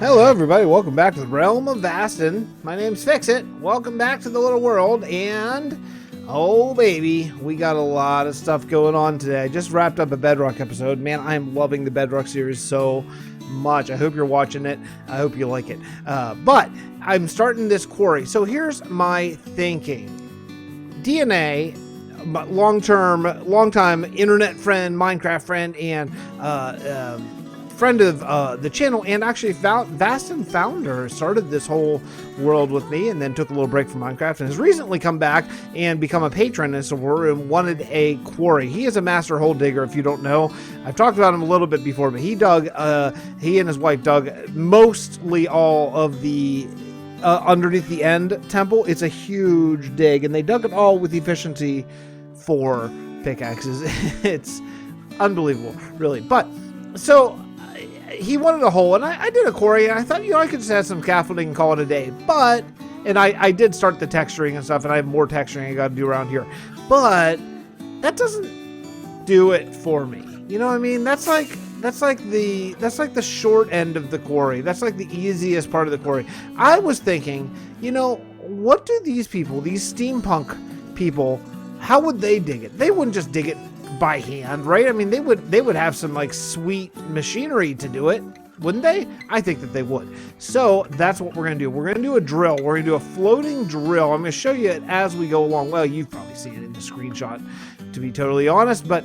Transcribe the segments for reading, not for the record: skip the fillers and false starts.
Hello everybody, welcome back to the Realm of Vasten. My name's Fixxitt. Welcome back to the little world, and oh baby, we got a lot of stuff going on today. I just wrapped up a Bedrock episode. Man, I'm loving the Bedrock series so much. I hope you're watching it. I hope you like it. But I'm starting this quarry. So here's my thinking. DNA, long-time internet friend, Minecraft friend, and friend of the channel, and actually Vasten founder, started this whole world with me and then took a little break from Minecraft and has recently come back and become a patron and wanted a quarry. He is a master hole digger, if you don't know. I've talked about him a little bit before, but he and his wife dug mostly all of the underneath the end temple. It's a huge dig, and they dug it all with efficiency 4 pickaxes. It's unbelievable, really. But so he wanted a hole, and I did a quarry, and I thought, I could just add some scaffolding and call it a day. But, and I did start the texturing and stuff, and I have more texturing I got to do around here. But that doesn't do it for me. You know what I mean? That's like the short end of the quarry. That's like the easiest part of the quarry. I was thinking, what do these people, these steampunk people, how would they dig it? They wouldn't just dig it by hand, right? I mean, they would have some like sweet machinery to do it, wouldn't they? I think that they would. So that's what we're gonna do. We're gonna do a drill. We're gonna do a floating drill. I'm gonna show you it as we go along. Well, you've probably seen it in the screenshot, to be totally honest, but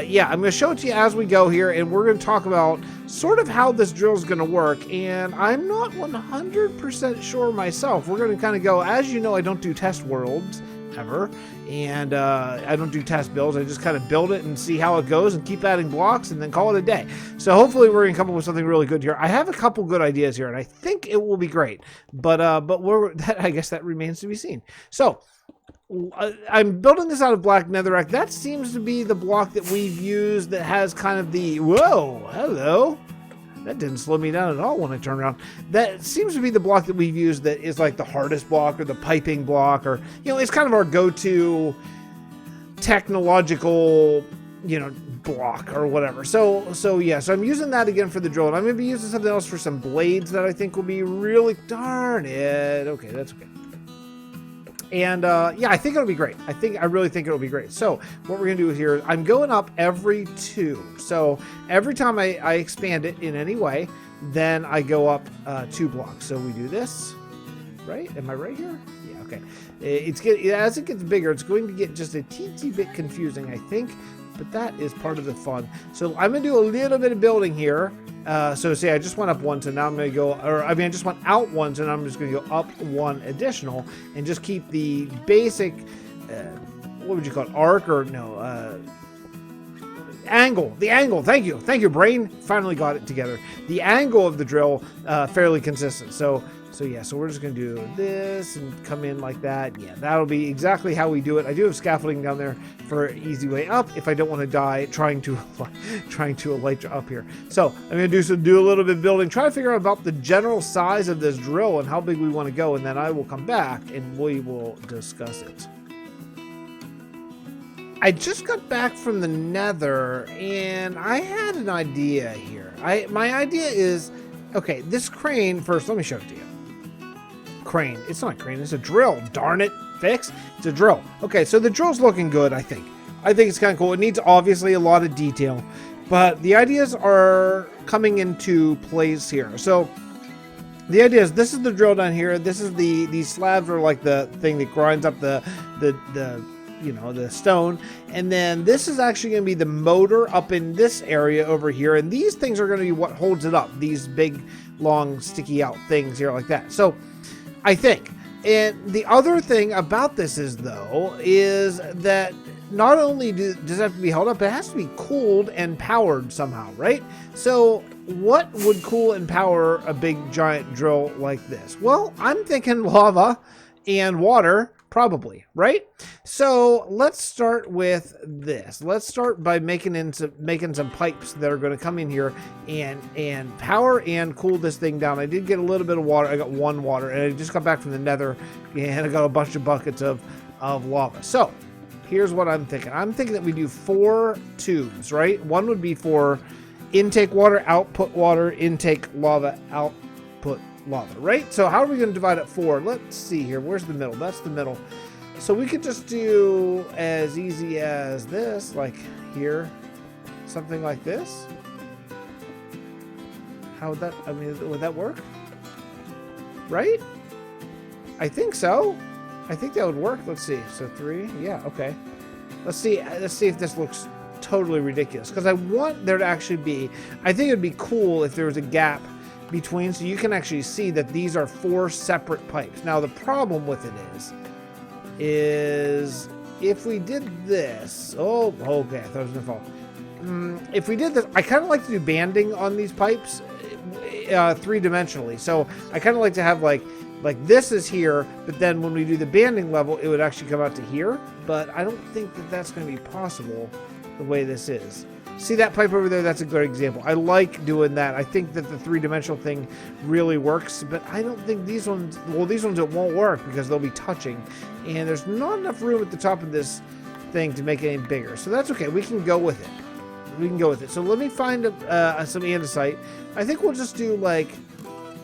yeah, I'm gonna show it to you as we go here, and we're gonna talk about sort of how this drill is gonna work. And I'm not 100% sure myself. We're gonna kind of go, as you know, I don't do test worlds ever, and I don't do test builds. I just kind of build it and see how it goes and keep adding blocks and then call it a day. So hopefully we're gonna come up with something really good here. I have a couple good ideas here, and I think it will be great, but I guess that remains to be seen. So I'm building this out of black netherrack. That seems to be the block that we've used that has kind of the, whoa, hello. That didn't slow me down at all when I turned around. That seems to be the block that we've used that is like the hardest block or the piping block, or, it's kind of our go-to technological, block or whatever. So I'm using that again for the drill, and I'm going to be using something else for some blades that I think will be really, darn it. Okay, that's okay. And yeah, I think it'll be great. I really think it'll be great. So what we're gonna do here is I'm going up every 2. So every time I expand it in any way, then I go up 2 blocks. So we do this, right? Am I right here? Yeah, okay. As it gets bigger, it's going to get just a teensy bit confusing, I think, but that is part of the fun. So I'm gonna do a little bit of building here. So say I just went up once, and now I'm going to go, I just went out once, and I'm just going to go up 1 additional and just keep the basic, what would you call it, arc, or no, angle, the angle, thank you, brain finally got it together. The angle of the drill, fairly consistent. So yeah, so we're just going to do this and come in like that. Yeah, that'll be exactly how we do it. I do have scaffolding down there for an easy way up if I don't want to die trying to elytra up here. So I'm going to do a little bit of building, try to figure out about the general size of this drill and how big we want to go, and then I will come back and we will discuss it. I just got back from the nether, and I had an idea here. My idea is, okay, this crane, first, let me show it to you. Crane. It's not a crane, it's a drill. Darn it, Fix. It's a drill. Okay, so the drill's looking good, I think. I think it's kind of cool. It needs obviously a lot of detail, but the ideas are coming into place here. So the idea is, this is the drill down here. This is these slabs are like the thing that grinds up the stone, and then this is actually going to be the motor up in this area over here, and these things are going to be what holds it up, these big long sticky out things here like that. So I think, and the other thing about this is that not only does it have to be held up, it has to be cooled and powered somehow, right? So what would cool and power a big giant drill like this? Well, I'm thinking lava and water, probably, right? So let's start with this. Let's start by making some pipes that are going to come in here and power and cool this thing down. I did get a little bit of water. I got 1 water, and I just got back from the nether, and I got a bunch of buckets of lava. So here's what I'm thinking. I'm thinking that we do 4 tubes, right? One would be for intake water, output water, intake lava, lava, right? So how are we going to divide up 4? Let's see here. Where's the middle? That's the middle. So we could just do as easy as this, like here, something like this. How would that, I mean, would that work? Right? I think so. I think that would work. Let's see. So 3, yeah, okay. Let's see if this looks totally ridiculous, because I want there to actually be, I think it would be cool if there was a gap between, so you can actually see that these are 4 separate pipes. Now the problem with it is if we did this, oh, okay, I thought it was gonna fall. If we did this, I kind of like to do banding on these pipes 3-dimensionally. So I kind of like to have like this is here, but then when we do the banding level, it would actually come out to here. But I don't think that that's going to be possible the way this is. See that pipe over there? That's a good example. I like doing that. I think that the 3-dimensional thing really works, but I don't think these ones, well, these ones it won't work because they'll be touching, and there's not enough room at the top of this thing to make it any bigger. So that's okay. We can go with it. We can go with it. So let me find some andesite. I think we'll just do like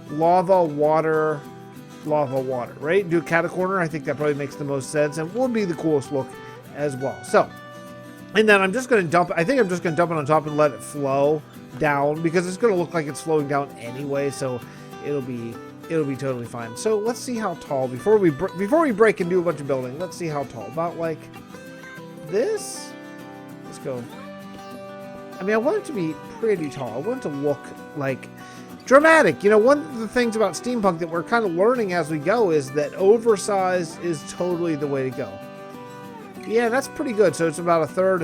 lava, water, right? Do a catacorner. I think that probably makes the most sense and will be the coolest look as well. So, and then I'm just going to dump, I think I'm just going to dump it on top and let it flow down because it's going to look like it's flowing down anyway. So it'll be totally fine. So let's see how tall before we break and do a bunch of building. Let's see how tall. About like this. Let's go. I mean, I want it to be pretty tall. I want it to look like dramatic. You know, one of the things about steampunk that we're kind of learning as we go is that oversized is totally the way to go. Yeah, that's pretty good. So it's about a third.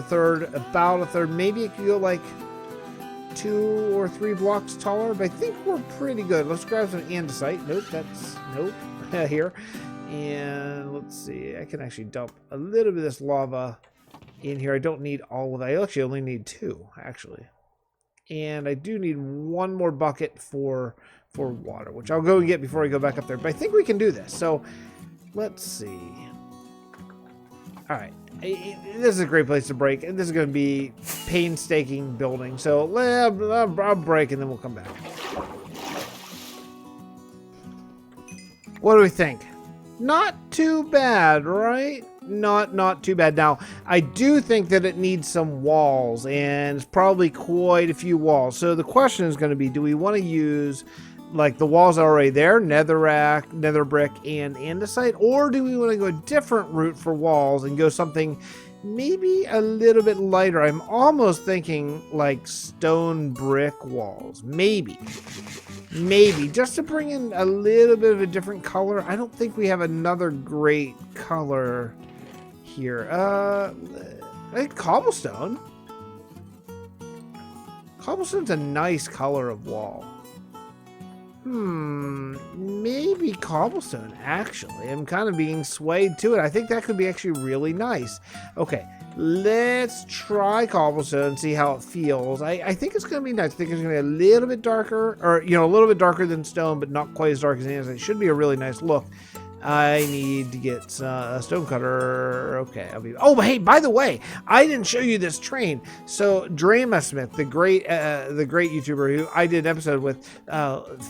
Maybe it could go like 2 or 3 blocks taller, but I think we're pretty good. Let's grab some andesite. Nope. Here. And let's see. I can actually dump a little bit of this lava in here. I don't need all of it. I actually only need 2, actually. And I do need 1 more bucket for water, which I'll go and get before I go back up there. But I think we can do this. So let's see. All right. This is a great place to break. And this is going to be painstaking building. So I'll break and then we'll come back. What do we think? Not too bad, right? Not too bad. Now, I do think that it needs some walls, and it's probably quite a few walls. So the question is going to be, do we want to use like the walls already there, nether brick, and andesite, or do we want to go a different route for walls and go something maybe a little bit lighter? I'm almost thinking like stone brick walls, maybe just to bring in a little bit of a different color. I don't think we have another great color here. I think cobblestone. Cobblestone's a nice color of wall. Maybe cobblestone, actually. I'm kind of being swayed to it. I think that could be actually really nice. Okay, let's try cobblestone and see how it feels. I think it's going to be nice. I think it's going to be a little bit darker, or, you know, a little bit darker than stone, but not quite as dark as andesite. It should be a really nice look. I need to get a stone cutter. Okay, oh, hey, by the way, I didn't show you this train. So Drama Smith, the great YouTuber who I did an episode with,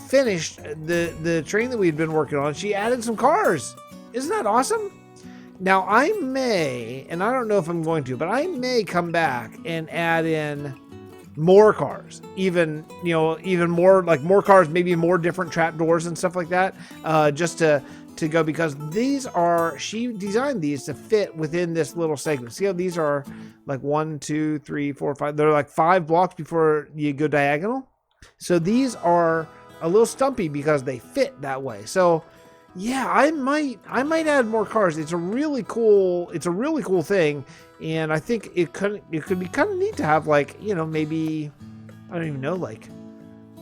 finished the train that we'd been working on. She added some cars. Isn't that awesome? Now I may, and I don't know if I'm going to, but I may come back and add in more cars, even more, like more cars, maybe more different trapdoors and stuff like that, just to go, because she designed these to fit within this little segment. See how these are like 1, 2, 3, 4, 5. They're like 5 blocks before you go diagonal. So these are a little stumpy because they fit that way. So yeah, I might add more cars. It's a really cool thing, and I think it could be kind of neat to have, like, you know, maybe, I don't even know, like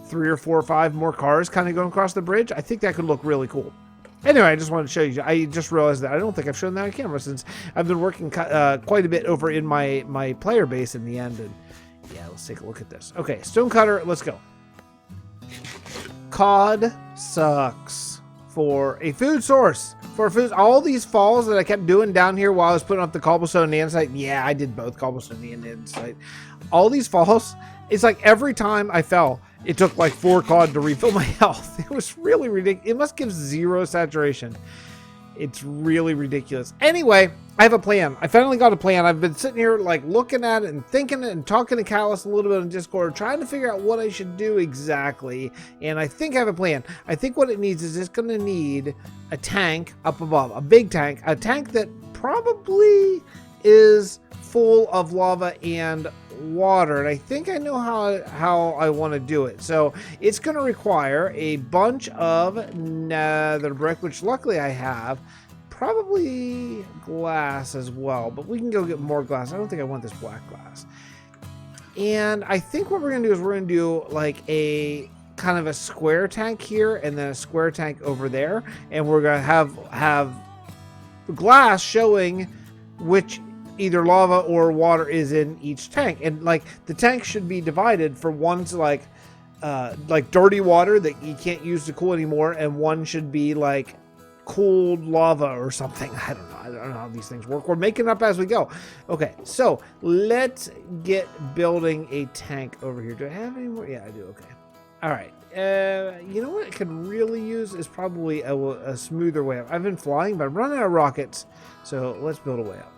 3 or 4 or 5 more cars kind of going across the bridge. I think that could look really cool. Anyway, I just wanted to show you. I just realized that I don't think I've shown that on camera since I've been working quite a bit over in my player base in the end. And yeah, let's take a look at this. Okay, stone cutter, let's go. Cod sucks for a food source. For food, all these falls that I kept doing down here while I was putting up the cobblestone and andesite. Yeah, I did both cobblestone and andesite. All these falls, it's like every time I fell, it took like 4 COD to refill my health. It was really ridiculous. It must give 0 saturation. It's really ridiculous. Anyway, I have a plan. I finally got a plan. I've been sitting here like looking at it and thinking and talking to Callus a little bit on Discord, trying to figure out what I should do exactly. And I think I have a plan. I think what it needs is it's going to need a tank up above, a big tank, a tank that probably is full of lava and water, and I think I know how I want to do it. So it's going to require a bunch of nether brick, which luckily I have, probably glass as well, but we can go get more glass. I don't think I want this black glass. And I think what we're going to do is we're going to do like a kind of a square tank here and then a square tank over there, and we're going to have glass showing which either lava or water is in each tank, and like the tank should be divided for one's like dirty water that you can't use to cool anymore, and one should be like cooled lava or something. I don't know how these things work. We're making it up as we go. Okay, so let's get building a tank over here. Do I have any more? Yeah, I do. Okay. All right. You know what I could really use is probably a smoother way up. I've been flying, but I'm running out of rockets, so let's build a way up.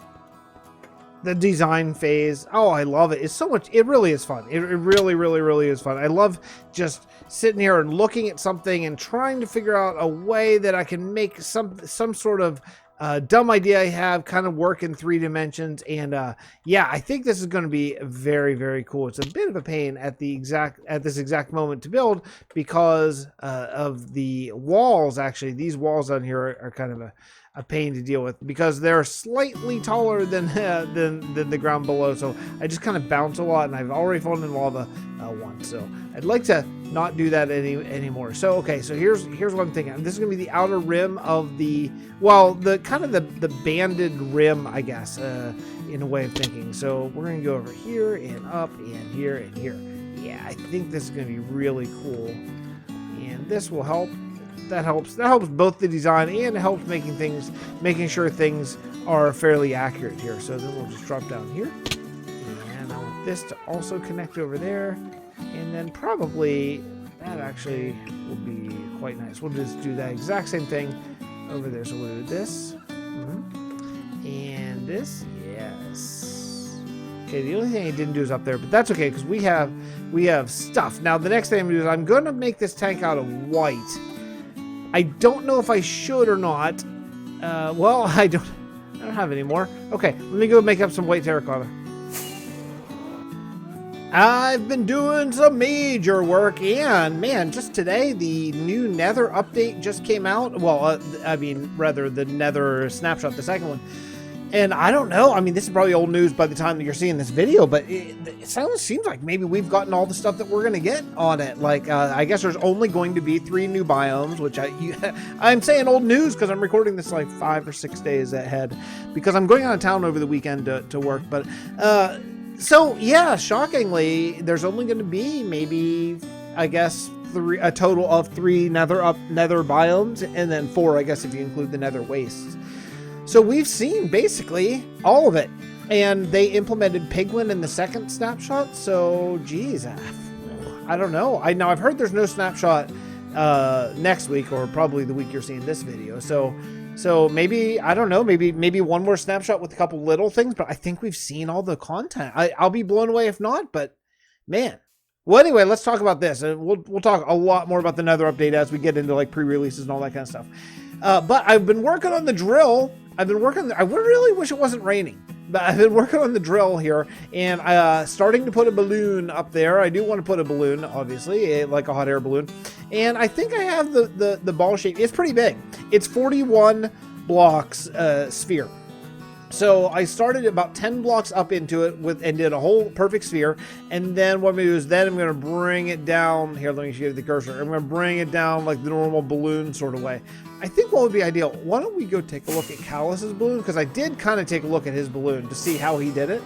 The design phase, oh, I love it. It's so much. It really is fun. It really, really, really is fun. I love just sitting here and looking at something and trying to figure out a way that I can make some sort of dumb idea I have kind of work in 3 dimensions. And yeah, I think this is going to be very, very cool. It's a bit of a pain at this exact moment to build because of the walls. Actually, these walls on here are kind of a pain to deal with because they're slightly taller than the ground below. So I just kind of bounce a lot, and I've already fallen in lava once. So I'd like to not do that anymore. So okay, so here's what I'm thinking. This is gonna be the outer rim of the kind of the banded rim, I guess, in a way of thinking. So we're gonna go over here and up and here and here. Yeah, I think this is gonna be really cool, and this will help. That helps both the design and it helps making sure things are fairly accurate here. So then we'll just drop down here, and I want this to also connect over there, and then probably that actually will be quite nice. We'll just do that exact same thing over there. So we'll do this and this. Yes. Okay, the only thing I didn't do is up there, but that's okay because we have stuff. Now the next thing I'm gonna do is I'm gonna make this tank out of white. I don't know if I should or not. Well, I don't have any more. Okay, let me go make up some white terracotta. I've been doing some major work, and man, just today the new Nether update just came out. Well, I mean, rather the Nether snapshot, the second one. And I don't know. I mean, this is probably old news by the time that you're seeing this video, but it seems like maybe we've gotten all the stuff that we're going to get on it. Like, I guess there's only going to be 3 new biomes, which I'm saying old news because I'm recording this like 5 or 6 days ahead because I'm going out of town over the weekend to work. But so yeah, shockingly, there's only going to be maybe, I guess, a total of 3 nether biomes, and then 4, I guess, if you include the nether wastes. So we've seen basically all of it, and they implemented Penguin in the second snapshot. So, geez, I don't know. I've heard there's no snapshot next week, or probably the week you're seeing this video. So maybe, I don't know, maybe one more snapshot with a couple little things, but I think we've seen all the content. I'll be blown away if not, but man. Well, anyway, let's talk about this, and we'll talk a lot more about the Nether update as we get into like pre-releases and all that kind of stuff. But I've been working on the drill. I really wish it wasn't raining, but I've been working on the drill here, and starting to put a balloon up there. I do want to put a balloon, obviously, like a hot air balloon. And I think I have the ball shape. It's pretty big. It's 41 blocks sphere. So I started about 10 blocks up into it and did a whole perfect sphere. And then what I'm going to do is then I'm going to bring it down. Here, let me show you the cursor. I'm going to bring it down like the normal balloon sort of way. I think what would be ideal, why don't we go take a look at Callus's balloon? Because I did kind of take a look at his balloon to see how he did it.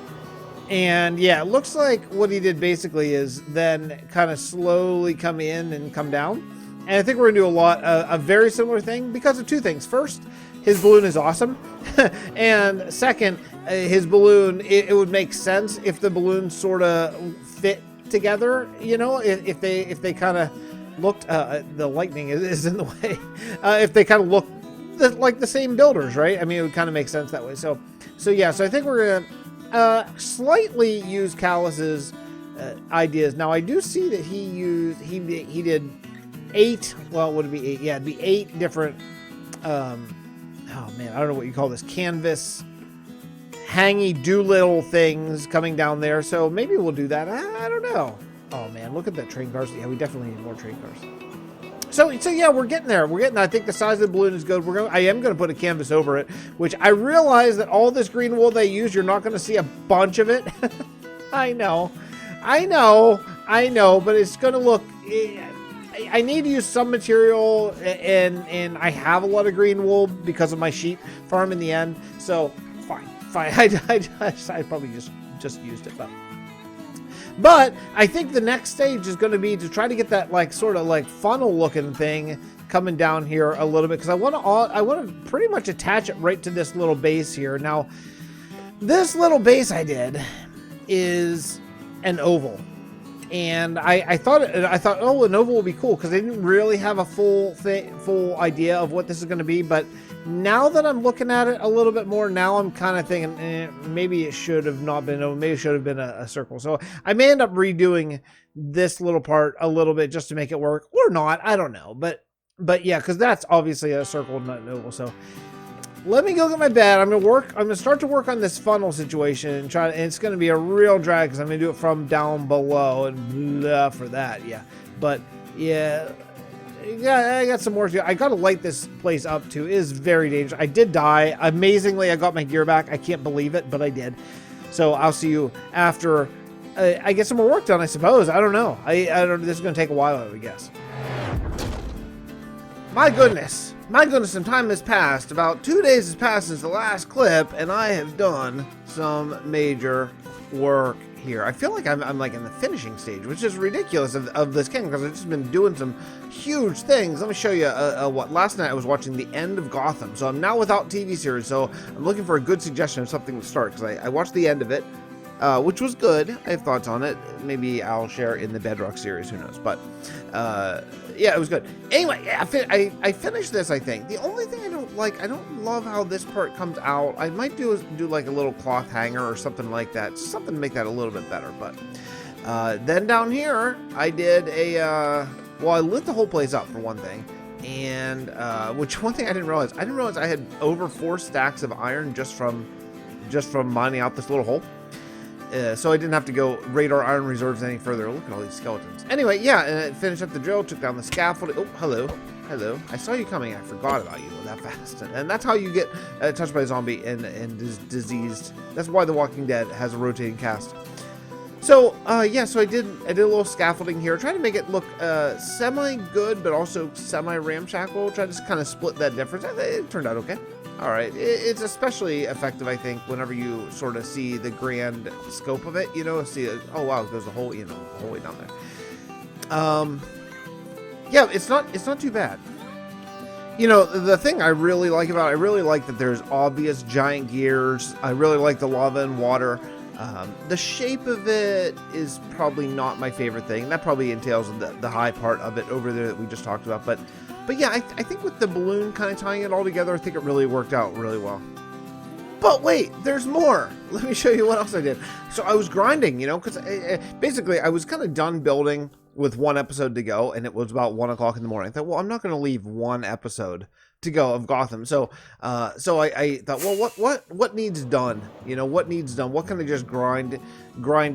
And yeah, it looks like what he did basically is then kind of slowly come in and come down. And I think we're going to do a very similar thing because of 2 things. First, his balloon is awesome. And second, his balloon, it would make sense if the balloon sort of fit together, you know, if they kind of looked, the lightning is in the way, if they kind of look like the same builders, right? I mean, it would kind of make sense that way. So yeah, so I think we're gonna slightly use Callus's ideas. Now I do see that he did 8, well, would it be 8? Yeah, it'd be 8 different, oh man, I don't know what you call this, canvas hangy doolittle things coming down there. So maybe we'll do that. I don't know. Oh man, look at that train cars. Yeah, we definitely need more train cars. So yeah, we're getting there. I think the size of the balloon is good. I am going to put a canvas over it, which I realize that all this green wool they use, you're not going to see a bunch of it. I know, but it's going to look, I need to use some material, and I have a lot of green wool because of my sheep farm in the end. So fine. I probably just used it, but I think the next stage is going to be to try to get that like sort of like funnel looking thing coming down here a little bit, because I want to pretty much attach it right to this little base here. Now, this little base I did is an oval, and I thought, oh, an oval would be cool because I didn't really have a full idea of what this is going to be. But now that I'm looking at it a little bit more, now I'm kind of thinking, maybe it should have not been, maybe it should have been a circle. So I may end up redoing this little part a little bit just to make it work, or not. I don't know, but yeah, because that's obviously a circle, not an oval. So let me go get my bed. I'm gonna start to work on this funnel situation and and it's gonna be a real drag because I'm gonna do it from down below and blah for that. Yeah, but yeah. Yeah, I got some more to do. I got to light this place up too. It is very dangerous. I did die. Amazingly, I got my gear back. I can't believe it, but I did. So I'll see you after I get some more work done, I suppose. I don't know. I don't. This is going to take a while, I would guess. My goodness, some time has passed. About 2 days has passed since the last clip, and I have done some major work here. I feel like I'm like in the finishing stage, which is ridiculous of this game because I've just been doing some huge things. Let me show you what. Last night I was watching the end of Gotham, so I'm now without TV series, so I'm looking for a good suggestion of something to start because I watched the end of it, which was good. I have thoughts on it. Maybe I'll share in the Bedrock series, who knows, but yeah, it was good. Anyway, I finished this, I think. The only thing I don't love how this part comes out. I might do like a little cloth hanger or something like that, something to make that a little bit better. But then down here, I did well, I lit the whole place up for one thing, and which one thing I didn't realize I had over 4 stacks of iron just from mining out this little hole. So I didn't have to go raid our iron reserves any further. Look at all these skeletons. Anyway, yeah, and I finished up the drill, took down the scaffolding. Oh, hello. I saw you coming. I forgot about you that fast. And that's how you get touched by a zombie and diseased. That's why The Walking Dead has a rotating cast. So, yeah, so I did a little scaffolding here. Trying to make it look semi-good, but also semi-ramshackle. Trying to kind of split that difference. It turned out okay. All right, it's especially effective, I think, whenever you sort of see the grand scope of it, you know, oh wow, there's a whole, you know, the whole way down there. Yeah, it's not too bad. You know, the thing I really like that there's obvious giant gears. I really like the lava and water. The shape of it is probably not my favorite thing. That probably entails the high part of it over there that we just talked about, but yeah, I think with the balloon kind of tying it all together, I think it really worked out really well. But wait, there's more. Let me show you what else I did. So I was grinding, you know, because basically I was kind of done building with 1 episode to go, and it was about 1 o'clock in the morning. I thought, well, I'm not going to leave 1 episode to go of Gotham. So I thought, well, what needs done? You know, what needs done? What can I just grind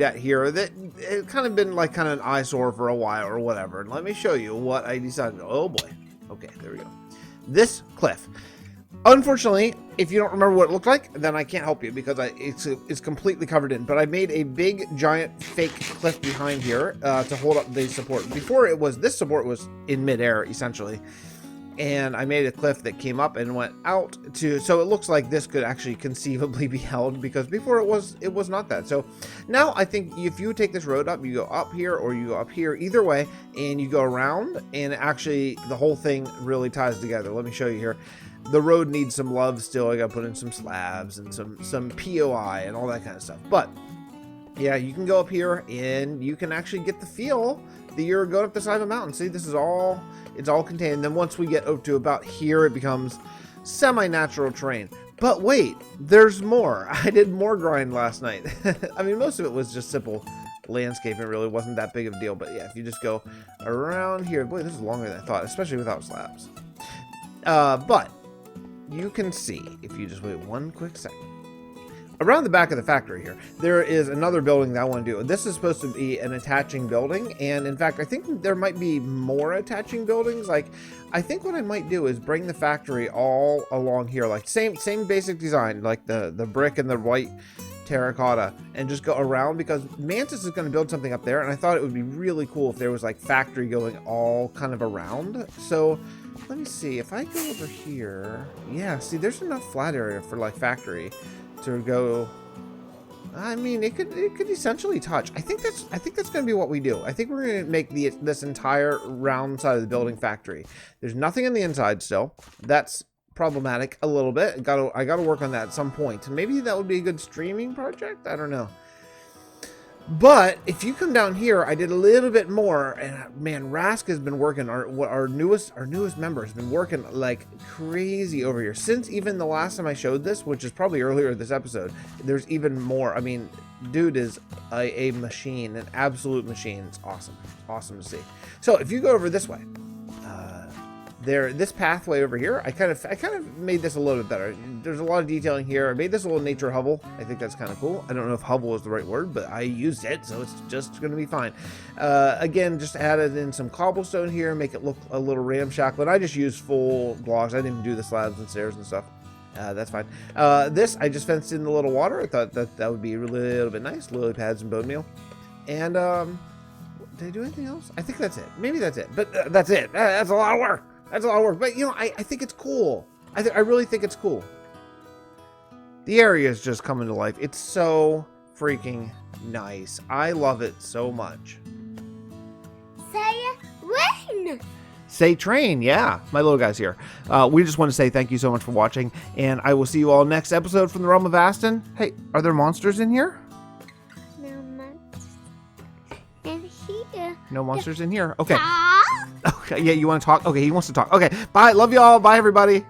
at here? That it kind of been like kind of an eyesore for a while or whatever. And let me show you what I decided. Oh boy. Okay, there we go. This cliff. Unfortunately, if you don't remember what it looked like, then I can't help you because it's completely covered in. But I made a big, giant, fake cliff behind here to hold up the support. Before this support was in midair, essentially. And I made a cliff that came up and went out to, so it looks like this could actually conceivably be held, because before it was not that. So now I think if you take this road up, you go up here or you go up here, either way, and you go around, and actually the whole thing really ties together. Let me show you here. The road needs some love still. I got to put in some slabs and some POI and all that kind of stuff. But Yeah, you can go up here and you can actually get the feel that you're going up the side of a mountain. See, this is all, it's all contained. And then once we get up to about here, it becomes semi-natural terrain. But wait, there's more. I did more grind last night. I mean, most of it was just simple landscaping. It really wasn't that big of a deal. But yeah, if you just go around here, boy, this is longer than I thought, especially without slabs. But you can see, if you just wait one quick second, around the back of the factory here, there is another building that I want to do. This is supposed to be an attaching building, and in fact, I think there might be more attaching buildings. Like, I think what I might do is bring the factory all along here, like same basic design, like the brick and the white terracotta, and just go around, because Mantis is going to build something up there, and I thought it would be really cool if there was like factory going all kind of around. So let me see if I go over here. Yeah, see, there's enough flat area for like factory to go. I mean, it could essentially touch. I think that's going to be what we do. I think we're going to make this entire round side of the building factory. There's nothing on the inside still. That's problematic a little bit. I gotta work on that at some point. Maybe that would be a good streaming project. I don't know. But if you come down here, I did a little bit more, and man, Rask has been working. Our newest member has been working like crazy over here since even the last time I showed this, which is probably earlier this episode. There's even more. I mean, dude is a machine, an absolute machine. It's awesome to see. So if you go over this way, this pathway over here, I kind of made this a little bit better. There's a lot of detailing here. I made this a little nature hovel. I think that's kind of cool. I don't know if hovel is the right word, but I used it, so it's just going to be fine. Again, just added in some cobblestone here, make it look a little ramshackle. And I just used full blocks. I didn't even do the slabs and stairs and stuff. That's fine. This, I just fenced in the little water. I thought that would be a little bit nice. Lily pads and bone meal. And did I do anything else? I think that's it. Maybe that's it. But that's it. That's a lot of work. That's a lot of work, but you know, I think it's cool. I really think it's cool. The area is just coming to life. It's so freaking nice. I love it so much. Say rain. Say train, yeah. My little guy's here. We just want to say thank you so much for watching, and I will see you all next episode from the Realm of Vasten. Hey, are there monsters in here? No monsters in here. No monsters in here. Okay. Ah! Okay, yeah, you want to talk? Okay, he wants to talk. Okay, bye. Love you all. Bye, everybody.